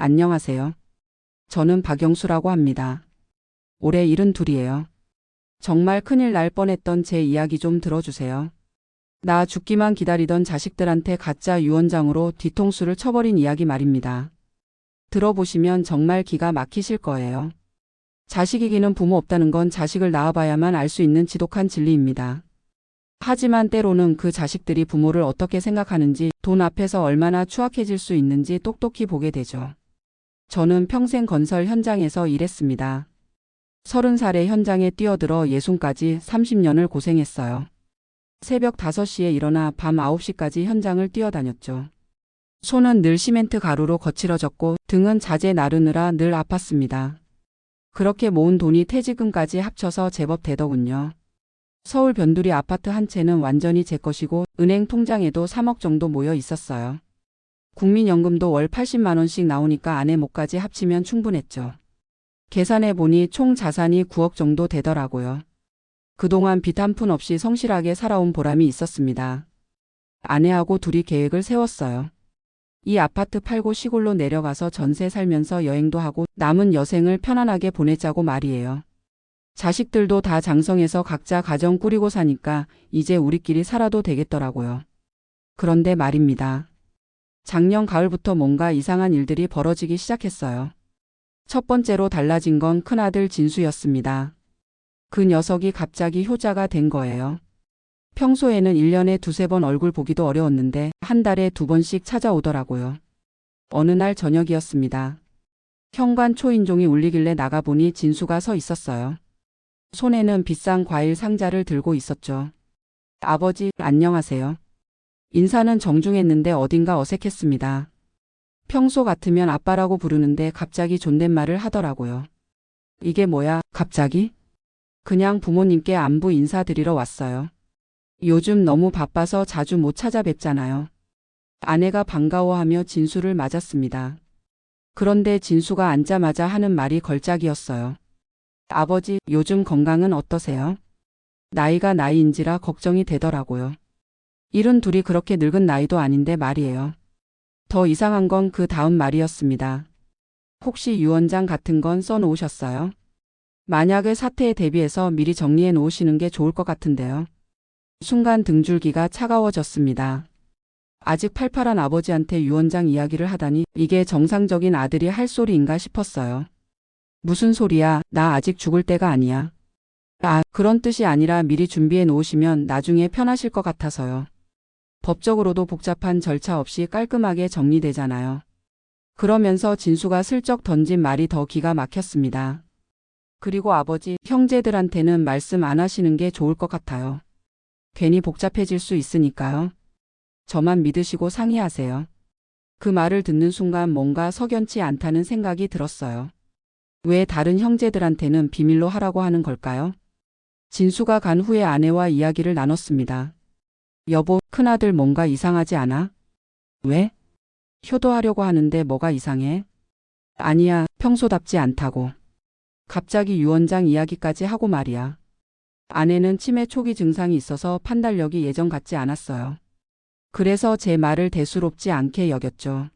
안녕하세요. 저는 박영수라고 합니다. 올해 72이에요. 정말 큰일 날 뻔했던 제 이야기 좀 들어주세요. 나 죽기만 기다리던 자식들한테 가짜 유언장으로 뒤통수를 쳐버린 이야기 말입니다. 들어보시면 정말 기가 막히실 거예요. 자식 이기는 부모 없다는 건 자식을 낳아봐야만 알 수 있는 지독한 진리입니다. 하지만 때로는 그 자식들이 부모를 어떻게 생각하는지, 돈 앞에서 얼마나 추악해질 수 있는지 똑똑히 보게 되죠. 저는 평생 건설 현장에서 일했습니다. 30살에 현장에 뛰어들어 60까지 30년을 고생했어요. 새벽 5시에 일어나 밤 9시까지 현장을 뛰어다녔죠. 손은 늘 시멘트 가루로 거칠어졌고 등은 자재 나르느라 늘 아팠습니다. 그렇게 모은 돈이 퇴직금까지 합쳐서 제법 되더군요. 서울 변두리 아파트 한 채는 완전히 제 것이고 은행 통장에도 3억 정도 모여 있었어요. 국민연금도 월 80만 원씩 나오니까 아내 몫까지 합치면 충분했죠. 계산해 보니 총 자산이 9억 정도 되더라고요. 그동안 빚 한 푼 없이 성실하게 살아온 보람이 있었습니다. 아내하고 둘이 계획을 세웠어요. 이 아파트 팔고 시골로 내려가서 전세 살면서 여행도 하고 남은 여생을 편안하게 보내자고 말이에요. 자식들도 다 장성해서 각자 가정 꾸리고 사니까 이제 우리끼리 살아도 되겠더라고요. 그런데 말입니다. 작년 가을부터 뭔가 이상한 일들이 벌어지기 시작했어요. 첫 번째로 달라진 건 큰아들 진수였습니다. 그 녀석이 갑자기 효자가 된 거예요. 평소에는 1년에 두세 번 얼굴 보기도 어려웠는데 한 달에 2번씩 찾아오더라고요. 어느 날 저녁이었습니다. 현관 초인종이 울리길래 나가보니 진수가 서 있었어요. 손에는 비싼 과일 상자를 들고 있었죠. 아버지, 안녕하세요. 인사는 정중했는데 어딘가 어색했습니다. 평소 같으면 아빠라고 부르는데 갑자기 존댓말을 하더라고요. 이게 뭐야, 갑자기? 그냥 부모님께 안부 인사드리러 왔어요. 요즘 너무 바빠서 자주 못 찾아뵙잖아요. 아내가 반가워하며 진수를 맞았습니다. 그런데 진수가 앉자마자 하는 말이 걸작이었어요. 아버지, 요즘 건강은 어떠세요? 나이가 나이인지라 걱정이 되더라고요. 72이 그렇게 늙은 나이도 아닌데 말이에요. 더 이상한 건 그 다음 말이었습니다. 혹시 유언장 같은 건 써놓으셨어요? 만약의 사태에 대비해서 미리 정리해 놓으시는 게 좋을 것 같은데요. 순간 등줄기가 차가워졌습니다. 아직 팔팔한 아버지한테 유언장 이야기를 하다니 이게 정상적인 아들이 할 소리인가 싶었어요. 무슨 소리야, 나 아직 죽을 때가 아니야. 아, 그런 뜻이 아니라 미리 준비해 놓으시면 나중에 편하실 것 같아서요. 법적으로도 복잡한 절차 없이 깔끔하게 정리되잖아요. 그러면서 진수가 슬쩍 던진 말이 더 기가 막혔습니다. 그리고 아버지, 형제들한테는 말씀 안 하시는 게 좋을 것 같아요. 괜히 복잡해질 수 있으니까요. 저만 믿으시고 상의하세요. 그 말을 듣는 순간 뭔가 석연치 않다는 생각이 들었어요. 왜 다른 형제들한테는 비밀로 하라고 하는 걸까요? 진수가 간 후에 아내와 이야기를 나눴습니다. 여보, 큰아들 뭔가 이상하지 않아? 왜? 효도하려고 하는데 뭐가 이상해? 아니야, 평소답지 않다고. 갑자기 유언장 이야기까지 하고 말이야. 아내는 치매 초기 증상이 있어서 판단력이 예전 같지 않았어요. 그래서 제 말을 대수롭지 않게 여겼죠.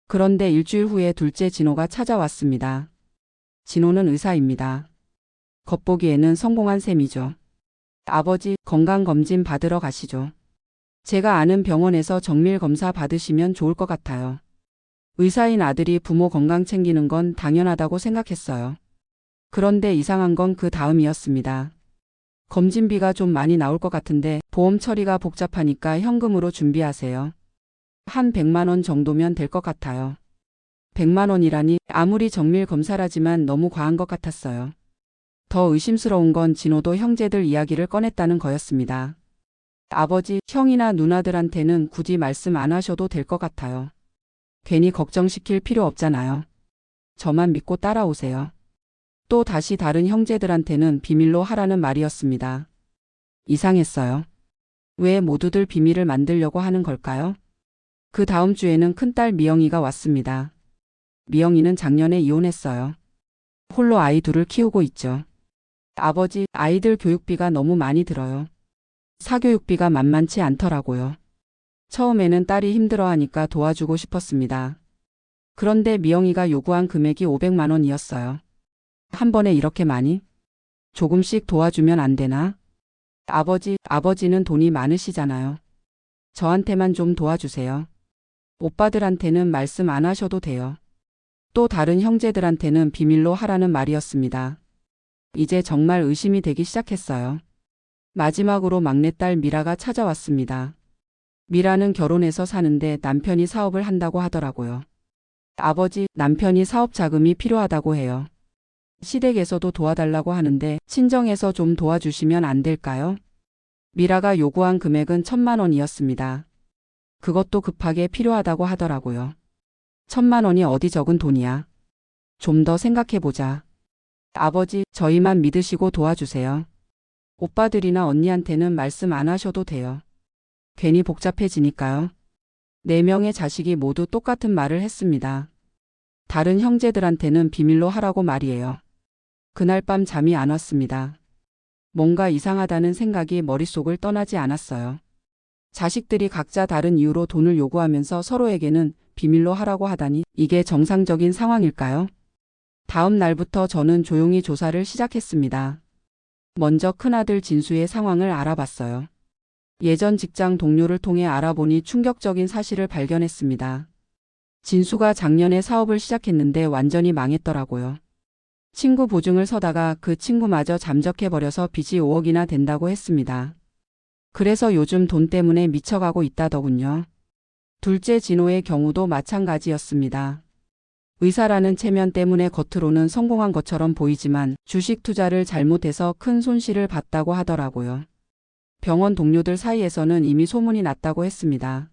그런데 일주일 후에 둘째 진호가 찾아왔습니다. 진호는 의사입니다. 겉보기에는 성공한 셈이죠. 아버지, 건강검진 받으러 가시죠. 제가 아는 병원에서 정밀검사 받으시면 좋을 것 같아요. 의사인 아들이 부모 건강 챙기는 건 당연하다고 생각했어요. 그런데 이상한 건 그 다음이었습니다. 검진비가 좀 많이 나올 것 같은데 보험 처리가 복잡하니까 현금으로 준비하세요. 한 100만 원 정도면 될 것 같아요. 100만 원이라니 아무리 정밀 검사라지만 너무 과한 것 같았어요. 더 의심스러운 건 진호도 형제들 이야기를 꺼냈다는 거였습니다. 아버지, 형이나 누나들한테는 굳이 말씀 안 하셔도 될 것 같아요. 괜히 걱정시킬 필요 없잖아요. 저만 믿고 따라오세요. 또 다시 다른 형제들한테는 비밀로 하라는 말이었습니다. 이상했어요. 왜 모두들 비밀을 만들려고 하는 걸까요? 그 다음 주에는 큰딸 미영이가 왔습니다. 미영이는 작년에 이혼했어요. 홀로 아이 둘을 키우고 있죠. 아버지, 아이들 교육비가 너무 많이 들어요. 사교육비가 만만치 않더라고요. 처음에는 딸이 힘들어하니까 도와주고 싶었습니다. 그런데 미영이가 요구한 금액이 500만 원이었어요. 한 번에 이렇게 많이? 조금씩 도와주면 안 되나? 아버지는 돈이 많으시잖아요. 저한테만 좀 도와주세요. 오빠들한테는 말씀 안 하셔도 돼요. 또 다른 형제들한테는 비밀로 하라는 말이었습니다. 이제 정말 의심이 되기 시작했어요. 마지막으로 막내딸 미라가 찾아왔습니다. 미라는 결혼해서 사는데 남편이 사업을 한다고 하더라고요. 아버지, 남편이 사업 자금이 필요하다고 해요. 시댁에서도 도와달라고 하는데 친정에서 좀 도와주시면 안 될까요? 미라가 요구한 금액은 1,000만 원이었습니다. 그것도 급하게 필요하다고 하더라고요. 1,000만 원이 어디 적은 돈이야. 좀 더 생각해보자. 아버지, 저희만 믿으시고 도와주세요. 오빠들이나 언니한테는 말씀 안 하셔도 돼요. 괜히 복잡해지니까요. 4명의 자식이 모두 똑같은 말을 했습니다. 다른 형제들한테는 비밀로 하라고 말이에요. 그날 밤 잠이 안 왔습니다. 뭔가 이상하다는 생각이 머릿속을 떠나지 않았어요. 자식들이 각자 다른 이유로 돈을 요구하면서 서로에게는 비밀로 하라고 하다니 이게 정상적인 상황일까요? 다음 날부터 저는 조용히 조사를 시작했습니다. 먼저 큰아들 진수의 상황을 알아봤어요. 예전 직장 동료를 통해 알아보니 충격적인 사실을 발견했습니다. 진수가 작년에 사업을 시작했는데 완전히 망했더라고요. 친구 보증을 서다가 그 친구마저 잠적해버려서 빚이 5억이나 된다고 했습니다. 그래서 요즘 돈 때문에 미쳐가고 있다더군요. 둘째 진호의 경우도 마찬가지였습니다. 의사라는 체면 때문에 겉으로는 성공한 것처럼 보이지만 주식 투자를 잘못해서 큰 손실을 봤다고 하더라고요. 병원 동료들 사이에서는 이미 소문이 났다고 했습니다.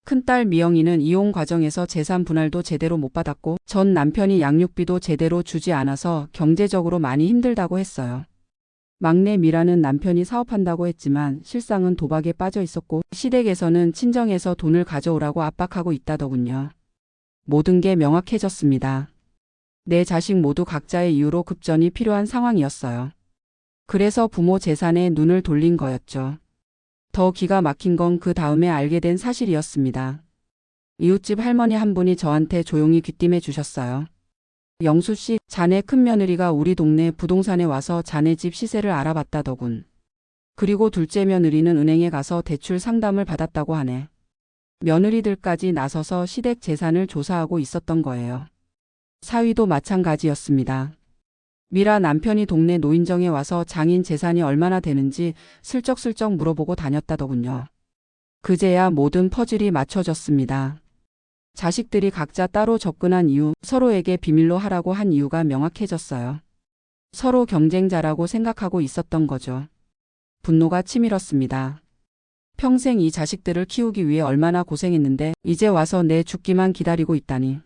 큰딸 미영이는 이혼 과정에서 재산 분할도 제대로 못 받았고 전 남편이 양육비도 제대로 주지 않아서 경제적으로 많이 힘들다고 했어요. 막내 미라는 남편이 사업한다고 했지만 실상은 도박에 빠져 있었고 시댁에서는 친정에서 돈을 가져오라고 압박하고 있다더군요. 모든 게 명확해졌습니다. 4자식 모두 각자의 이유로 급전이 필요한 상황이었어요. 그래서 부모 재산에 눈을 돌린 거였죠. 더 기가 막힌 건 그 다음에 알게 된 사실이었습니다. 이웃집 할머니 한 분이 저한테 조용히 귀띔해 주셨어요. 영수 씨, 자네 큰며느리가 우리 동네 부동산에 와서 자네 집 시세를 알아봤다더군. 그리고 둘째 며느리는 은행에 가서 대출 상담을 받았다고 하네. 며느리들까지 나서서 시댁 재산을 조사하고 있었던 거예요. 사위도 마찬가지였습니다. 미라 남편이 동네 노인정에 와서 장인 재산이 얼마나 되는지 슬쩍슬쩍 물어보고 다녔다더군요. 그제야 모든 퍼즐이 맞춰졌습니다. 자식들이 각자 따로 접근한 이유, 서로에게 비밀로 하라고 한 이유가 명확해졌어요. 서로 경쟁자라고 생각하고 있었던 거죠. 분노가 치밀었습니다. 평생 이 자식들을 키우기 위해 얼마나 고생했는데 이제 와서 내 죽기만 기다리고 있다니.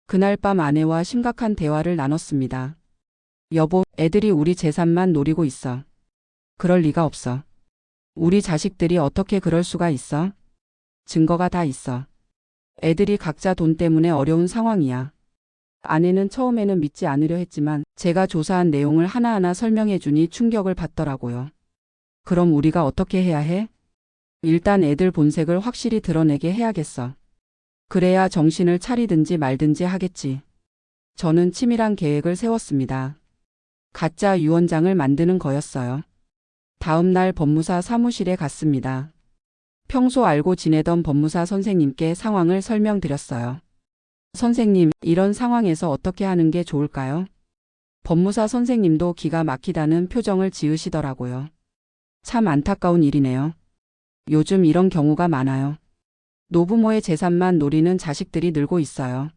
그날 밤 아내와 심각한 대화를 나눴습니다. 여보, 애들이 우리 재산만 노리고 있어. 그럴 리가 없어. 우리 자식들이 어떻게 그럴 수가 있어? 증거가 다 있어. 애들이 각자 돈 때문에 어려운 상황이야. 아내는 처음에는 믿지 않으려 했지만 제가 조사한 내용을 하나하나 설명해 주니 충격을 받더라고요. 그럼 우리가 어떻게 해야 해? 일단 애들 본색을 확실히 드러내게 해야겠어. 그래야 정신을 차리든지 말든지 하겠지. 저는 치밀한 계획을 세웠습니다. 가짜 유언장을 만드는 거였어요. 다음 날 법무사 사무실에 갔습니다. 평소 알고 지내던 법무사 선생님께 상황을 설명드렸어요. 선생님, 이런 상황에서 어떻게 하는 게 좋을까요? 법무사 선생님도 기가 막히다는 표정을 지으시더라고요. 참 안타까운 일이네요. 요즘 이런 경우가 많아요. 노부모의 재산만 노리는 자식들이 늘고 있어요.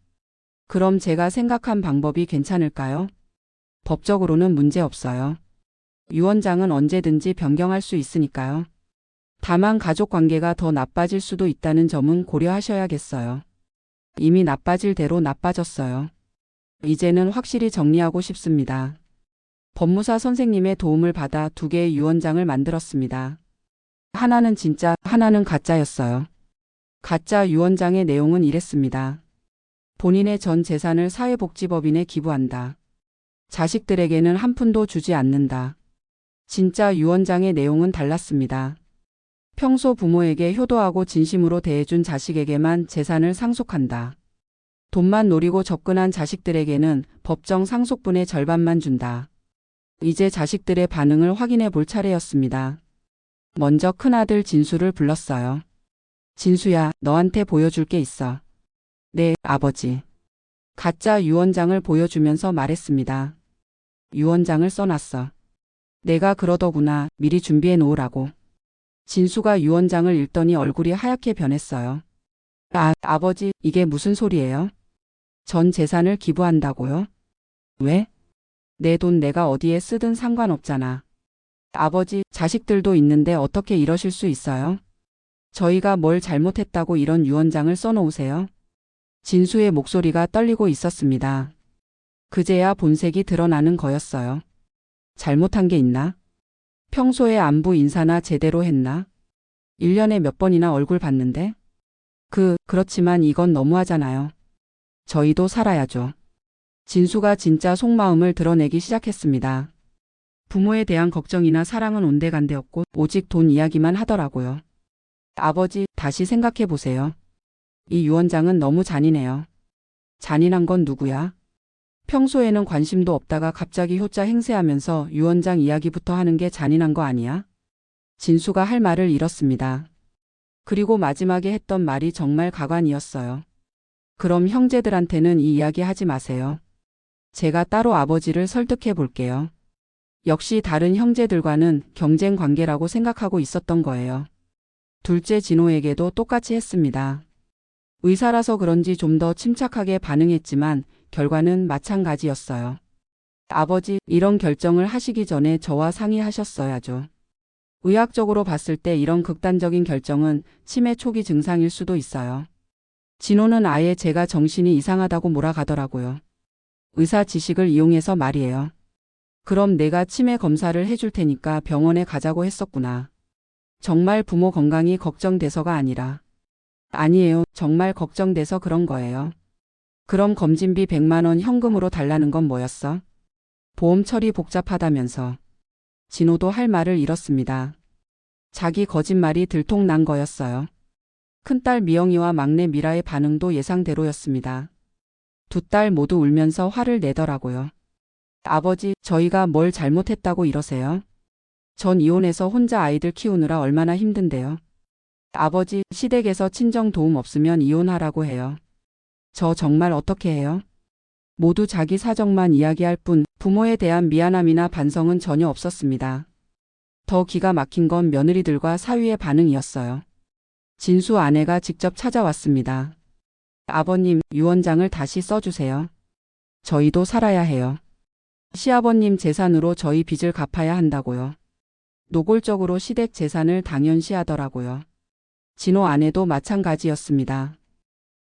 그럼 제가 생각한 방법이 괜찮을까요? 법적으로는 문제 없어요. 유언장은 언제든지 변경할 수 있으니까요. 다만 가족 관계가 더 나빠질 수도 있다는 점은 고려하셔야겠어요. 이미 나빠질 대로 나빠졌어요. 이제는 확실히 정리하고 싶습니다. 법무사 선생님의 도움을 받아 2개의 유언장을 만들었습니다. 하나는 진짜, 하나는 가짜였어요. 가짜 유언장의 내용은 이랬습니다. 본인의 전 재산을 사회복지법인에 기부한다. 자식들에게는 한 푼도 주지 않는다. 진짜 유언장의 내용은 달랐습니다. 평소 부모에게 효도하고 진심으로 대해준 자식에게만 재산을 상속한다. 돈만 노리고 접근한 자식들에게는 법정 상속분의 절반만 준다. 이제 자식들의 반응을 확인해 볼 차례였습니다. 먼저 큰아들 진수를 불렀어요. 진수야, 너한테 보여줄 게 있어. 네, 아버지. 가짜 유언장을 보여주면서 말했습니다. 유언장을 써놨어. 내가 그러더구나. 미리 준비해 놓으라고. 진수가 유언장을 읽더니 얼굴이 하얗게 변했어요. 아버지, 이게 무슨 소리예요? 전 재산을 기부한다고요? 왜? 내 돈 내가 어디에 쓰든 상관없잖아. 아버지, 자식들도 있는데 어떻게 이러실 수 있어요? 저희가 뭘 잘못했다고 이런 유언장을 써놓으세요? 진수의 목소리가 떨리고 있었습니다. 그제야 본색이 드러나는 거였어요. 잘못한 게 있나? 평소에 안부 인사나 제대로 했나? 1년에 몇 번이나 얼굴 봤는데? 그렇지만 이건 너무하잖아요. 저희도 살아야죠. 진수가 진짜 속마음을 드러내기 시작했습니다. 부모에 대한 걱정이나 사랑은 온데간데없고 오직 돈 이야기만 하더라고요. 아버지, 다시 생각해 보세요. 이 유언장은 너무 잔인해요. 잔인한 건 누구야? 평소에는 관심도 없다가 갑자기 효자 행세하면서 유언장 이야기부터 하는 게 잔인한 거 아니야? 진수가 할 말을 잃었습니다. 그리고 마지막에 했던 말이 정말 가관이었어요. 그럼 형제들한테는 이 이야기 하지 마세요. 제가 따로 아버지를 설득해 볼게요. 역시 다른 형제들과는 경쟁 관계라고 생각하고 있었던 거예요. 둘째 진호에게도 똑같이 했습니다. 의사라서 그런지 좀 더 침착하게 반응했지만 결과는 마찬가지였어요. 아버지, 이런 결정을 하시기 전에 저와 상의하셨어야죠. 의학적으로 봤을 때 이런 극단적인 결정은 치매 초기 증상일 수도 있어요. 진호는 아예 제가 정신이 이상하다고 몰아가더라고요. 의사 지식을 이용해서 말이에요. 그럼 내가 치매 검사를 해줄 테니까 병원에 가자고 했었구나. 정말 부모 건강이 걱정돼서가 아니라. 아니에요. 정말 걱정돼서 그런 거예요. 그럼 검진비 100만 원 현금으로 달라는 건 뭐였어? 보험 처리 복잡하다면서. 진호도 할 말을 잃었습니다. 자기 거짓말이 들통난 거였어요. 큰딸 미영이와 막내 미라의 반응도 예상대로였습니다. 두 딸 모두 울면서 화를 내더라고요. 아버지, 저희가 뭘 잘못했다고 이러세요? 전 이혼해서 혼자 아이들 키우느라 얼마나 힘든데요. 아버지, 시댁에서 친정 도움 없으면 이혼하라고 해요. 저 정말 어떻게 해요? 모두 자기 사정만 이야기할 뿐 부모에 대한 미안함이나 반성은 전혀 없었습니다. 더 기가 막힌 건 며느리들과 사위의 반응이었어요. 진수 아내가 직접 찾아왔습니다. 아버님, 유언장을 다시 써주세요. 저희도 살아야 해요. 시아버님 재산으로 저희 빚을 갚아야 한다고요. 노골적으로 시댁 재산을 당연시하더라고요. 진호 아내도 마찬가지였습니다.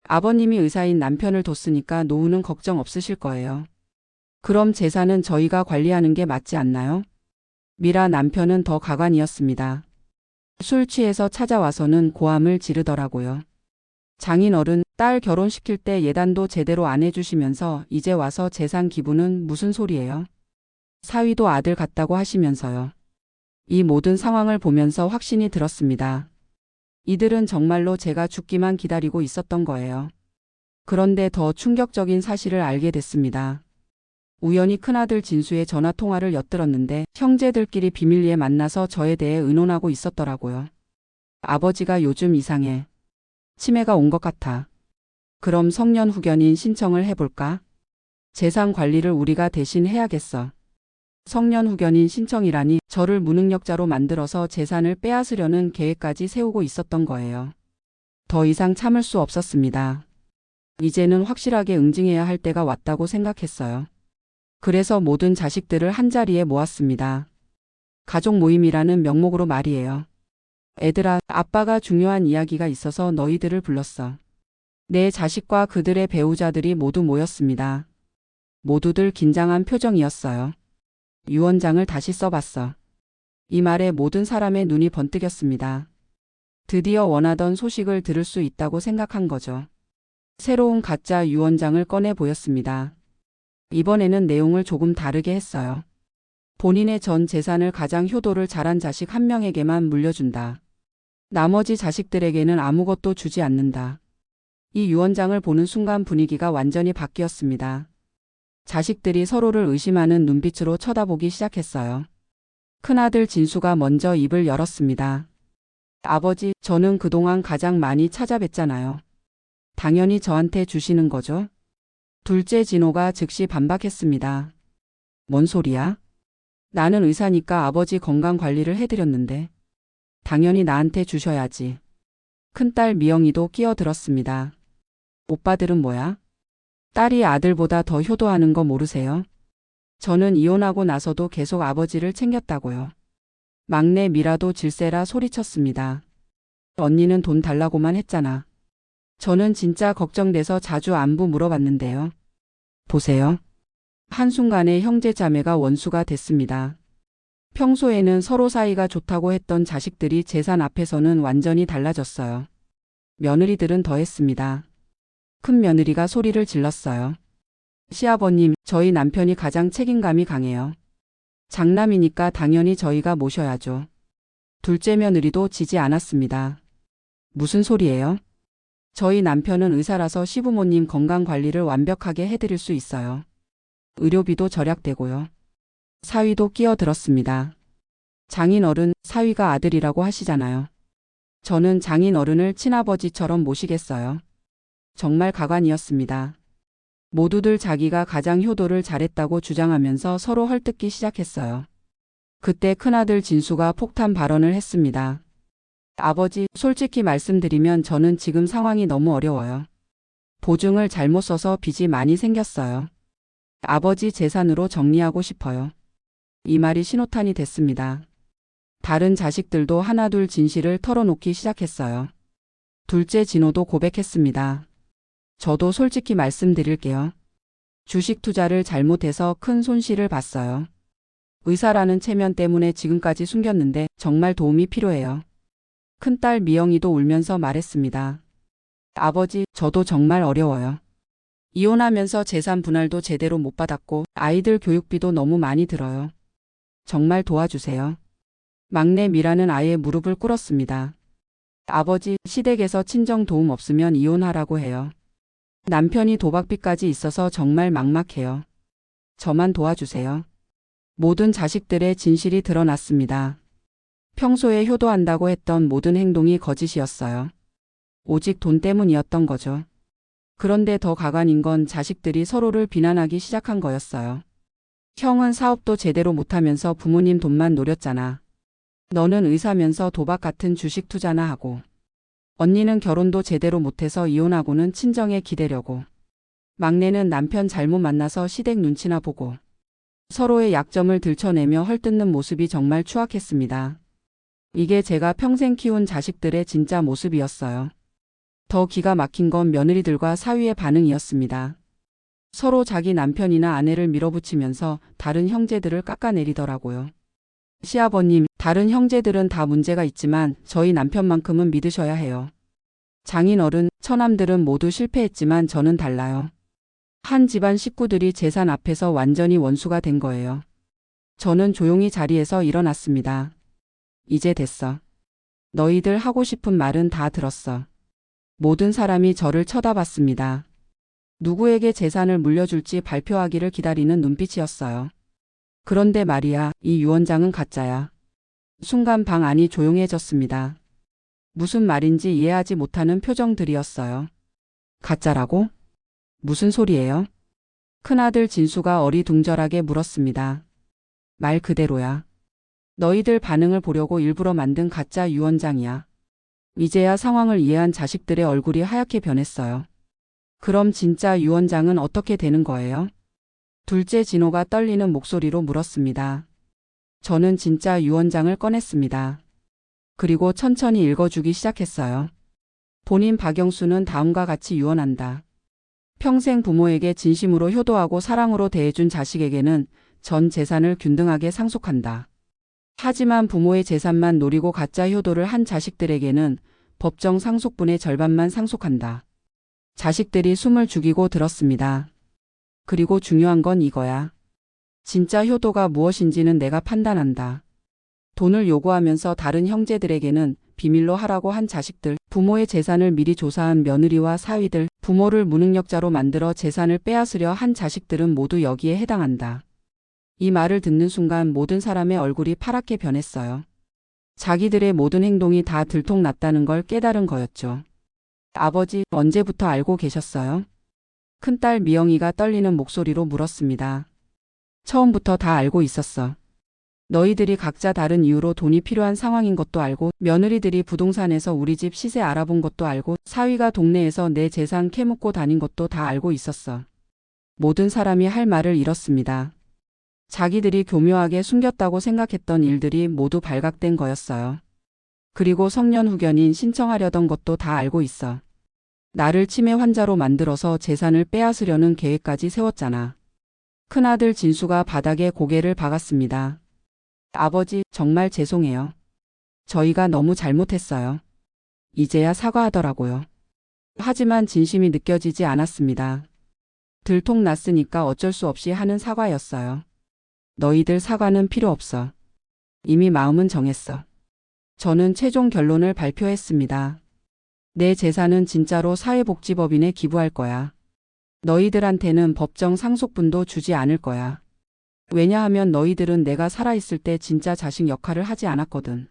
아버님이 의사인 남편을 뒀으니까 노후는 걱정 없으실 거예요. 그럼 재산은 저희가 관리하는 게 맞지 않나요? 미라 남편은 더 가관이었습니다. 술 취해서 찾아와서는 고함을 지르더라고요. 장인어른, 딸 결혼시킬 때 예단도 제대로 안 해주시면서 이제 와서 재산 기부는 무슨 소리예요? 사위도 아들 같다고 하시면서요. 이 모든 상황을 보면서 확신이 들었습니다. 이들은 정말로 제가 죽기만 기다리고 있었던 거예요. 그런데 더 충격적인 사실을 알게 됐습니다. 우연히 큰아들 진수의 전화통화를 엿들었는데 형제들끼리 비밀리에 만나서 저에 대해 의논하고 있었더라고요. 아버지가 요즘 이상해. 치매가 온 것 같아. 그럼 성년 후견인 신청을 해볼까? 재산 관리를 우리가 대신 해야겠어. 성년 후견인 신청이라니 저를 무능력자로 만들어서 재산을 빼앗으려는 계획까지 세우고 있었던 거예요. 더 이상 참을 수 없었습니다. 이제는 확실하게 응징해야 할 때가 왔다고 생각했어요. 그래서 모든 자식들을 한자리에 모았습니다. 가족 모임이라는 명목으로 말이에요. 애들아, 아빠가 중요한 이야기가 있어서 너희들을 불렀어. 내 자식과 그들의 배우자들이 모두 모였습니다. 모두들 긴장한 표정이었어요. 유언장을 다시 써봤어. 이 말에 모든 사람의 눈이 번뜩였습니다. 드디어 원하던 소식을 들을 수 있다고 생각한 거죠. 새로운 가짜 유언장을 꺼내 보였습니다. 이번에는 내용을 조금 다르게 했어요. 본인의 전 재산을 가장 효도를 잘한 자식 한 명에게만 물려준다. 나머지 자식들에게는 아무것도 주지 않는다. 이 유언장을 보는 순간 분위기가 완전히 바뀌었습니다. 자식들이 서로를 의심하는 눈빛으로 쳐다보기 시작했어요. 큰아들 진수가 먼저 입을 열었습니다. 아버지, 저는 그동안 가장 많이 찾아뵀잖아요. 당연히 저한테 주시는 거죠? 둘째 진호가 즉시 반박했습니다. 뭔 소리야? 나는 의사니까 아버지 건강 관리를 해드렸는데. 당연히 나한테 주셔야지. 큰딸 미영이도 끼어들었습니다. 오빠들은 뭐야? 딸이 아들보다 더 효도하는 거 모르세요? 저는 이혼하고 나서도 계속 아버지를 챙겼다고요. 막내 미라도 질세라 소리쳤습니다. 언니는 돈 달라고만 했잖아. 저는 진짜 걱정돼서 자주 안부 물어봤는데요. 보세요. 한순간에 형제 자매가 원수가 됐습니다. 평소에는 서로 사이가 좋다고 했던 자식들이 재산 앞에서는 완전히 달라졌어요. 며느리들은 더했습니다. 큰 며느리가 소리를 질렀어요. 시아버님, 저희 남편이 가장 책임감이 강해요. 장남이니까 당연히 저희가 모셔야죠. 둘째 며느리도 지지 않았습니다. 무슨 소리예요? 저희 남편은 의사라서 시부모님 건강 관리를 완벽하게 해드릴 수 있어요. 의료비도 절약되고요. 사위도 끼어들었습니다. 장인어른, 사위가 아들이라고 하시잖아요. 저는 장인어른을 친아버지처럼 모시겠어요. 정말 가관이었습니다. 모두들 자기가 가장 효도를 잘했다고 주장하면서 서로 헐뜯기 시작했어요. 그때 큰아들 진수가 폭탄 발언을 했습니다. 아버지, 솔직히 말씀드리면 저는 지금 상황이 너무 어려워요. 보증을 잘못 써서 빚이 많이 생겼어요. 아버지 재산으로 정리하고 싶어요. 이 말이 신호탄이 됐습니다. 다른 자식들도 하나둘 진실을 털어놓기 시작했어요. 둘째 진호도 고백했습니다. 저도 솔직히 말씀드릴게요. 주식 투자를 잘못해서 큰 손실을 봤어요. 의사라는 체면 때문에 지금까지 숨겼는데 정말 도움이 필요해요. 큰딸 미영이도 울면서 말했습니다. 아버지, 저도 정말 어려워요. 이혼하면서 재산 분할도 제대로 못 받았고 아이들 교육비도 너무 많이 들어요. 정말 도와주세요. 막내 미라는 아예 무릎을 꿇었습니다. 아버지, 시댁에서 친정 도움 없으면 이혼하라고 해요. 남편이 도박빚까지 있어서 정말 막막해요. 저만 도와주세요. 모든 자식들의 진실이 드러났습니다. 평소에 효도한다고 했던 모든 행동이 거짓이었어요. 오직 돈 때문이었던 거죠. 그런데 더 가관인 건 자식들이 서로를 비난하기 시작한 거였어요. 형은 사업도 제대로 못하면서 부모님 돈만 노렸잖아. 너는 의사면서 도박 같은 주식 투자나 하고. 언니는 결혼도 제대로 못해서 이혼하고는 친정에 기대려고. 막내는 남편 잘못 만나서 시댁 눈치나 보고. 서로의 약점을 들춰내며 헐뜯는 모습이 정말 추악했습니다. 이게 제가 평생 키운 자식들의 진짜 모습이었어요. 더 기가 막힌 건 며느리들과 사위의 반응이었습니다. 서로 자기 남편이나 아내를 밀어붙이면서 다른 형제들을 깎아내리더라고요. 시아버님, 다른 형제들은 다 문제가 있지만 저희 남편만큼은 믿으셔야 해요. 장인어른, 처남들은 모두 실패했지만 저는 달라요. 한 집안 식구들이 재산 앞에서 완전히 원수가 된 거예요. 저는 조용히 자리에서 일어났습니다. 이제 됐어. 너희들 하고 싶은 말은 다 들었어. 모든 사람이 저를 쳐다봤습니다. 누구에게 재산을 물려줄지 발표하기를 기다리는 눈빛이었어요. 그런데 말이야, 이 유언장은 가짜야. 순간 방 안이 조용해졌습니다. 무슨 말인지 이해하지 못하는 표정들이었어요. 가짜라고? 무슨 소리예요? 큰아들 진수가 어리둥절하게 물었습니다. 말 그대로야. 너희들 반응을 보려고 일부러 만든 가짜 유언장이야. 이제야 상황을 이해한 자식들의 얼굴이 하얗게 변했어요. 그럼 진짜 유언장은 어떻게 되는 거예요? 둘째 진호가 떨리는 목소리로 물었습니다. 저는 진짜 유언장을 꺼냈습니다. 그리고 천천히 읽어주기 시작했어요. 본인 박영수는 다음과 같이 유언한다. 평생 부모에게 진심으로 효도하고 사랑으로 대해준 자식에게는 전 재산을 균등하게 상속한다. 하지만 부모의 재산만 노리고 가짜 효도를 한 자식들에게는 법정 상속분의 절반만 상속한다. 자식들이 숨을 죽이고 들었습니다. 그리고 중요한 건 이거야. 진짜 효도가 무엇인지는 내가 판단한다. 돈을 요구하면서 다른 형제들에게는 비밀로 하라고 한 자식들, 부모의 재산을 미리 조사한 며느리와 사위들, 부모를 무능력자로 만들어 재산을 빼앗으려 한 자식들은 모두 여기에 해당한다. 이 말을 듣는 순간 모든 사람의 얼굴이 파랗게 변했어요. 자기들의 모든 행동이 다 들통났다는 걸 깨달은 거였죠. 아버지, 언제부터 알고 계셨어요? 큰딸 미영이가 떨리는 목소리로 물었습니다. 처음부터 다 알고 있었어. 너희들이 각자 다른 이유로 돈이 필요한 상황인 것도 알고, 며느리들이 부동산에서 우리 집 시세 알아본 것도 알고, 사위가 동네에서 내 재산 캐묻고 다닌 것도 다 알고 있었어. 모든 사람이 할 말을 잃었습니다. 자기들이 교묘하게 숨겼다고 생각했던 일들이 모두 발각된 거였어요. 그리고 성년 후견인 신청하려던 것도 다 알고 있어. 나를 치매 환자로 만들어서 재산을 빼앗으려는 계획까지 세웠잖아. 큰아들 진수가 바닥에 고개를 박았습니다. 아버지, 정말 죄송해요. 저희가 너무 잘못했어요. 이제야 사과하더라고요. 하지만 진심이 느껴지지 않았습니다. 들통났으니까 어쩔 수 없이 하는 사과였어요. 너희들 사과는 필요 없어. 이미 마음은 정했어. 저는 최종 결론을 발표했습니다. 내 재산은 진짜로 사회복지법인에 기부할 거야. 너희들한테는 법정 상속분도 주지 않을 거야. 왜냐하면 너희들은 내가 살아있을 때 진짜 자식 역할을 하지 않았거든.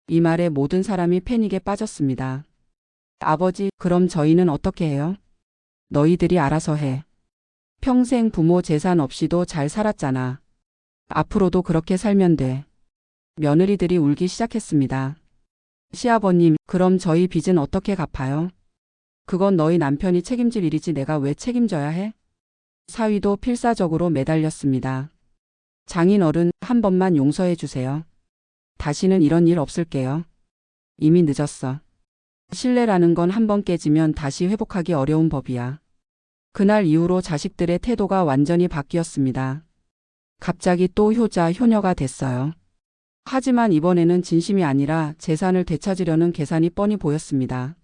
이 말에 모든 사람이 패닉에 빠졌습니다. 아버지, 그럼 저희는 어떻게 해요? 너희들이 알아서 해. 평생 부모 재산 없이도 잘 살았잖아. 앞으로도 그렇게 살면 돼. 며느리들이 울기 시작했습니다. 시아버님, 그럼 저희 빚은 어떻게 갚아요? 그건 너희 남편이 책임질 일이지 내가 왜 책임져야 해? 사위도 필사적으로 매달렸습니다. 장인어른, 한 번만 용서해 주세요. 다시는 이런 일 없을게요. 이미 늦었어. 신뢰라는 건 한 번 깨지면 다시 회복하기 어려운 법이야. 그날 이후로 자식들의 태도가 완전히 바뀌었습니다. 갑자기 또 효자, 효녀가 됐어요. 하지만 이번에는 진심이 아니라 재산을 되찾으려는 계산이 뻔히 보였습니다.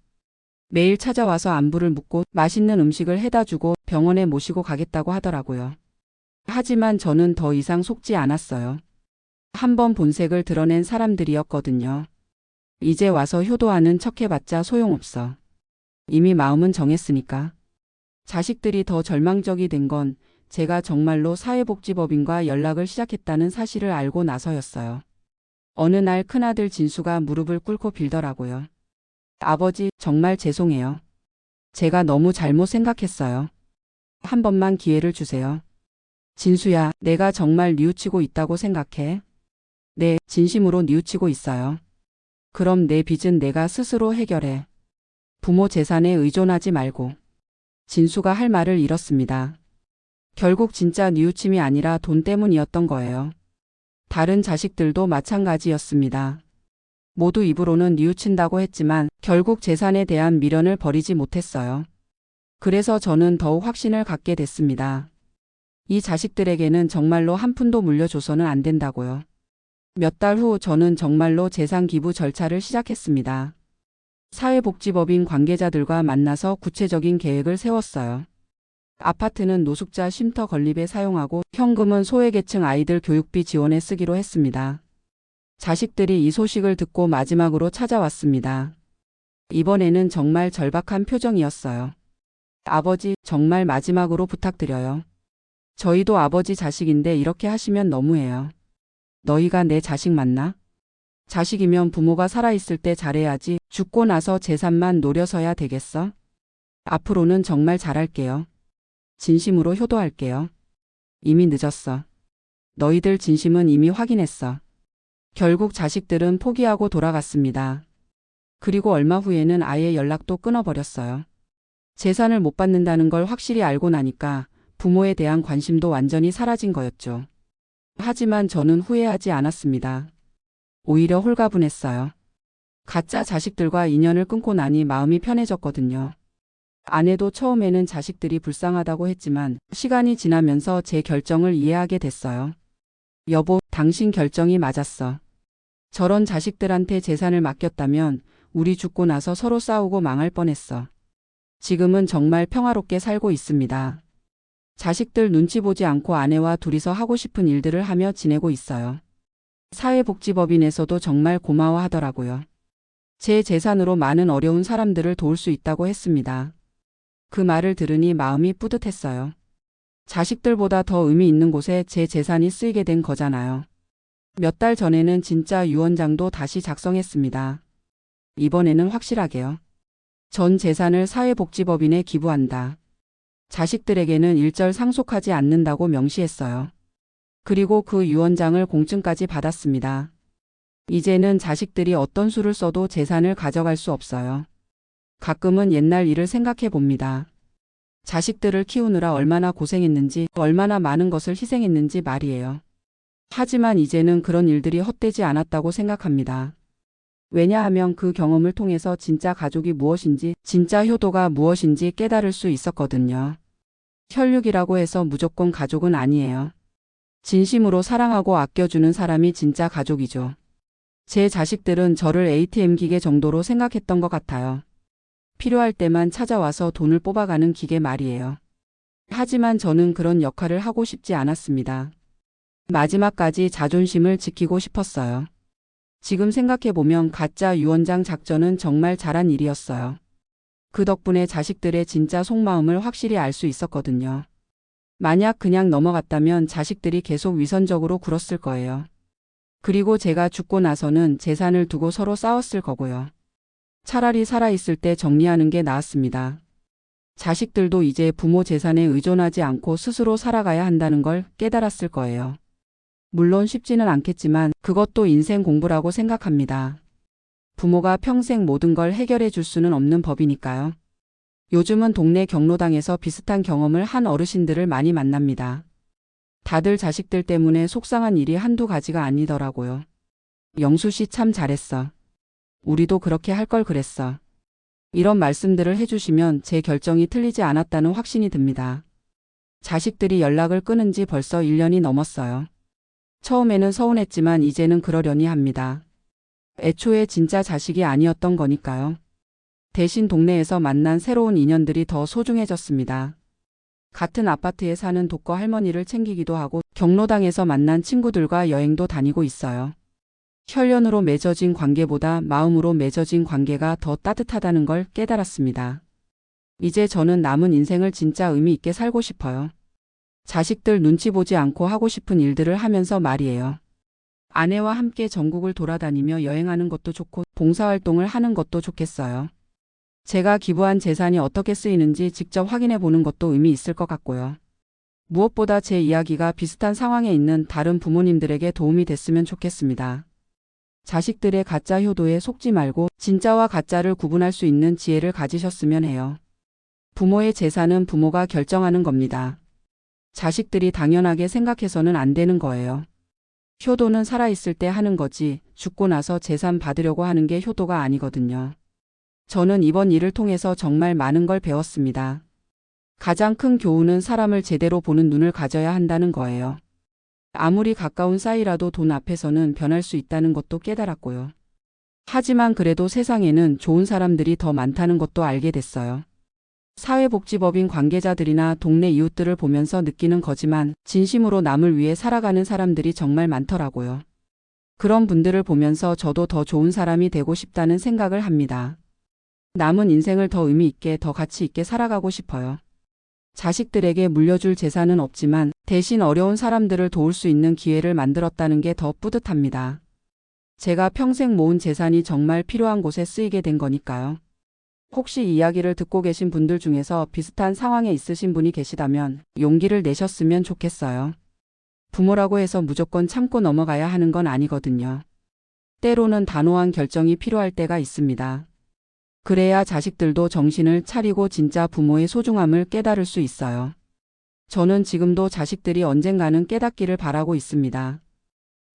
매일 찾아와서 안부를 묻고 맛있는 음식을 해다 주고 병원에 모시고 가겠다고 하더라고요. 하지만 저는 더 이상 속지 않았어요. 한번 본색을 드러낸 사람들이었거든요. 이제 와서 효도하는 척해봤자 소용없어. 이미 마음은 정했으니까. 자식들이 더 절망적이 된 건 제가 정말로 사회복지법인과 연락을 시작했다는 사실을 알고 나서였어요. 어느 날 큰아들 진수가 무릎을 꿇고 빌더라고요. 아버지, 정말 죄송해요. 제가 너무 잘못 생각했어요. 한 번만 기회를 주세요. 진수야, 내가 정말 뉘우치고 있다고 생각해? 네, 진심으로 뉘우치고 있어요. 그럼 내 빚은 내가 스스로 해결해. 부모 재산에 의존하지 말고. 진수가 할 말을 잃었습니다. 결국 진짜 뉘우침이 아니라 돈 때문이었던 거예요. 다른 자식들도 마찬가지였습니다. 모두 입으로는 뉘우친다고 했지만 결국 재산에 대한 미련을 버리지 못했어요. 그래서 저는 더욱 확신을 갖게 됐습니다. 이 자식들에게는 정말로 한 푼도 물려줘서는 안 된다고요. 몇 달 후 저는 정말로 재산 기부 절차를 시작했습니다. 사회복지법인 관계자들과 만나서 구체적인 계획을 세웠어요. 아파트는 노숙자 쉼터 건립에 사용하고 현금은 소외계층 아이들 교육비 지원에 쓰기로 했습니다. 자식들이 이 소식을 듣고 마지막으로 찾아왔습니다. 이번에는 정말 절박한 표정이었어요. 아버지, 정말 마지막으로 부탁드려요. 저희도 아버지 자식인데 이렇게 하시면 너무해요. 너희가 내 자식 맞나? 자식이면 부모가 살아있을 때 잘해야지 죽고 나서 재산만 노려서야 되겠어? 앞으로는 정말 잘할게요. 진심으로 효도할게요. 이미 늦었어. 너희들 진심은 이미 확인했어. 결국 자식들은 포기하고 돌아갔습니다. 그리고 얼마 후에는 아예 연락도 끊어버렸어요. 재산을 못 받는다는 걸 확실히 알고 나니까 부모에 대한 관심도 완전히 사라진 거였죠. 하지만 저는 후회하지 않았습니다. 오히려 홀가분했어요. 가짜 자식들과 인연을 끊고 나니 마음이 편해졌거든요. 아내도 처음에는 자식들이 불쌍하다고 했지만 시간이 지나면서 제 결정을 이해하게 됐어요. 여보, 당신 결정이 맞았어. 저런 자식들한테 재산을 맡겼다면 우리 죽고 나서 서로 싸우고 망할 뻔했어. 지금은 정말 평화롭게 살고 있습니다. 자식들 눈치 보지 않고 아내와 둘이서 하고 싶은 일들을 하며 지내고 있어요. 사회복지법인에서도 정말 고마워하더라고요. 제 재산으로 많은 어려운 사람들을 도울 수 있다고 했습니다. 그 말을 들으니 마음이 뿌듯했어요. 자식들보다 더 의미 있는 곳에 제 재산이 쓰이게 된 거잖아요. 몇 달 전에는 진짜 유언장도 다시 작성했습니다. 이번에는 확실하게요. 전 재산을 사회복지법인에 기부한다. 자식들에게는 일절 상속하지 않는다고 명시했어요. 그리고 그 유언장을 공증까지 받았습니다. 이제는 자식들이 어떤 수를 써도 재산을 가져갈 수 없어요. 가끔은 옛날 일을 생각해 봅니다. 자식들을 키우느라 얼마나 고생했는지, 얼마나 많은 것을 희생했는지 말이에요. 하지만 이제는 그런 일들이 헛되지 않았다고 생각합니다. 왜냐하면 그 경험을 통해서 진짜 가족이 무엇인지, 진짜 효도가 무엇인지 깨달을 수 있었거든요. 혈육이라고 해서 무조건 가족은 아니에요. 진심으로 사랑하고 아껴주는 사람이 진짜 가족이죠. 제 자식들은 저를 ATM 기계 정도로 생각했던 것 같아요. 필요할 때만 찾아와서 돈을 뽑아가는 기계 말이에요. 하지만 저는 그런 역할을 하고 싶지 않았습니다. 마지막까지 자존심을 지키고 싶었어요. 지금 생각해보면 가짜 유언장 작전은 정말 잘한 일이었어요. 그 덕분에 자식들의 진짜 속마음을 확실히 알 수 있었거든요. 만약 그냥 넘어갔다면 자식들이 계속 위선적으로 굴었을 거예요. 그리고 제가 죽고 나서는 재산을 두고 서로 싸웠을 거고요. 차라리 살아있을 때 정리하는 게 나았습니다. 자식들도 이제 부모 재산에 의존하지 않고 스스로 살아가야 한다는 걸 깨달았을 거예요. 물론 쉽지는 않겠지만 그것도 인생 공부라고 생각합니다. 부모가 평생 모든 걸 해결해 줄 수는 없는 법이니까요. 요즘은 동네 경로당에서 비슷한 경험을 한 어르신들을 많이 만납니다. 다들 자식들 때문에 속상한 일이 한두 가지가 아니더라고요. 영수 씨 참 잘했어. 우리도 그렇게 할 걸 그랬어. 이런 말씀들을 해주시면 제 결정이 틀리지 않았다는 확신이 듭니다. 자식들이 연락을 끊은 지 벌써 1년이 넘었어요. 처음에는 서운했지만 이제는 그러려니 합니다. 애초에 진짜 자식이 아니었던 거니까요. 대신 동네에서 만난 새로운 인연들이 더 소중해졌습니다. 같은 아파트에 사는 독거 할머니를 챙기기도 하고 경로당에서 만난 친구들과 여행도 다니고 있어요. 혈연으로 맺어진 관계보다 마음으로 맺어진 관계가 더 따뜻하다는 걸 깨달았습니다. 이제 저는 남은 인생을 진짜 의미 있게 살고 싶어요. 자식들 눈치 보지 않고 하고 싶은 일들을 하면서 말이에요. 아내와 함께 전국을 돌아다니며 여행하는 것도 좋고 봉사활동을 하는 것도 좋겠어요. 제가 기부한 재산이 어떻게 쓰이는지 직접 확인해 보는 것도 의미 있을 것 같고요. 무엇보다 제 이야기가 비슷한 상황에 있는 다른 부모님들에게 도움이 됐으면 좋겠습니다. 자식들의 가짜 효도에 속지 말고 진짜와 가짜를 구분할 수 있는 지혜를 가지셨으면 해요. 부모의 재산은 부모가 결정하는 겁니다. 자식들이 당연하게 생각해서는 안 되는 거예요. 효도는 살아있을 때 하는 거지 죽고 나서 재산 받으려고 하는 게 효도가 아니거든요. 저는 이번 일을 통해서 정말 많은 걸 배웠습니다. 가장 큰 교훈은 사람을 제대로 보는 눈을 가져야 한다는 거예요. 아무리 가까운 사이라도 돈 앞에서는 변할 수 있다는 것도 깨달았고요. 하지만 그래도 세상에는 좋은 사람들이 더 많다는 것도 알게 됐어요. 사회복지법인 관계자들이나 동네 이웃들을 보면서 느끼는 거지만 진심으로 남을 위해 살아가는 사람들이 정말 많더라고요. 그런 분들을 보면서 저도 더 좋은 사람이 되고 싶다는 생각을 합니다. 남은 인생을 더 의미 있게 더 가치 있게 살아가고 싶어요. 자식들에게 물려줄 재산은 없지만 대신 어려운 사람들을 도울 수 있는 기회를 만들었다는 게 더 뿌듯합니다. 제가 평생 모은 재산이 정말 필요한 곳에 쓰이게 된 거니까요. 혹시 이 이야기를 듣고 계신 분들 중에서 비슷한 상황에 있으신 분이 계시다면 용기를 내셨으면 좋겠어요. 부모라고 해서 무조건 참고 넘어가야 하는 건 아니거든요. 때로는 단호한 결정이 필요할 때가 있습니다. 그래야 자식들도 정신을 차리고 진짜 부모의 소중함을 깨달을 수 있어요. 저는 지금도 자식들이 언젠가는 깨닫기를 바라고 있습니다.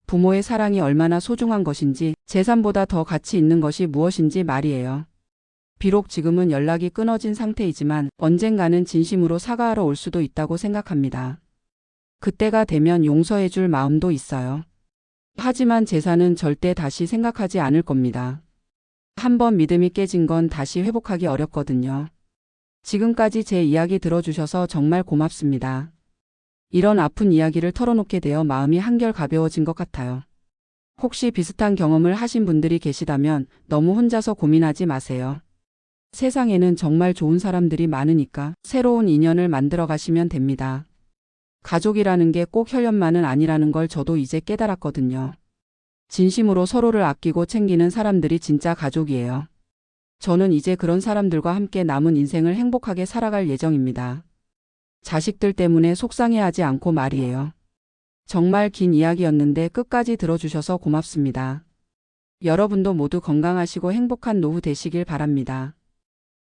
부모의 사랑이 얼마나 소중한 것인지, 재산보다 더 가치 있는 것이 무엇인지 말이에요. 비록 지금은 연락이 끊어진 상태이지만 언젠가는 진심으로 사과하러 올 수도 있다고 생각합니다. 그때가 되면 용서해 줄 마음도 있어요. 하지만 재산은 절대 다시 생각하지 않을 겁니다. 한번 믿음이 깨진 건 다시 회복하기 어렵거든요. 지금까지 제 이야기 들어주셔서 정말 고맙습니다. 이런 아픈 이야기를 털어놓게 되어 마음이 한결 가벼워진 것 같아요. 혹시 비슷한 경험을 하신 분들이 계시다면 너무 혼자서 고민하지 마세요. 세상에는 정말 좋은 사람들이 많으니까 새로운 인연을 만들어 가시면 됩니다. 가족이라는 게 꼭 혈연만은 아니라는 걸 저도 이제 깨달았거든요. 진심으로 서로를 아끼고 챙기는 사람들이 진짜 가족이에요. 저는 이제 그런 사람들과 함께 남은 인생을 행복하게 살아갈 예정입니다. 자식들 때문에 속상해하지 않고 말이에요. 정말 긴 이야기였는데 끝까지 들어주셔서 고맙습니다. 여러분도 모두 건강하시고 행복한 노후 되시길 바랍니다.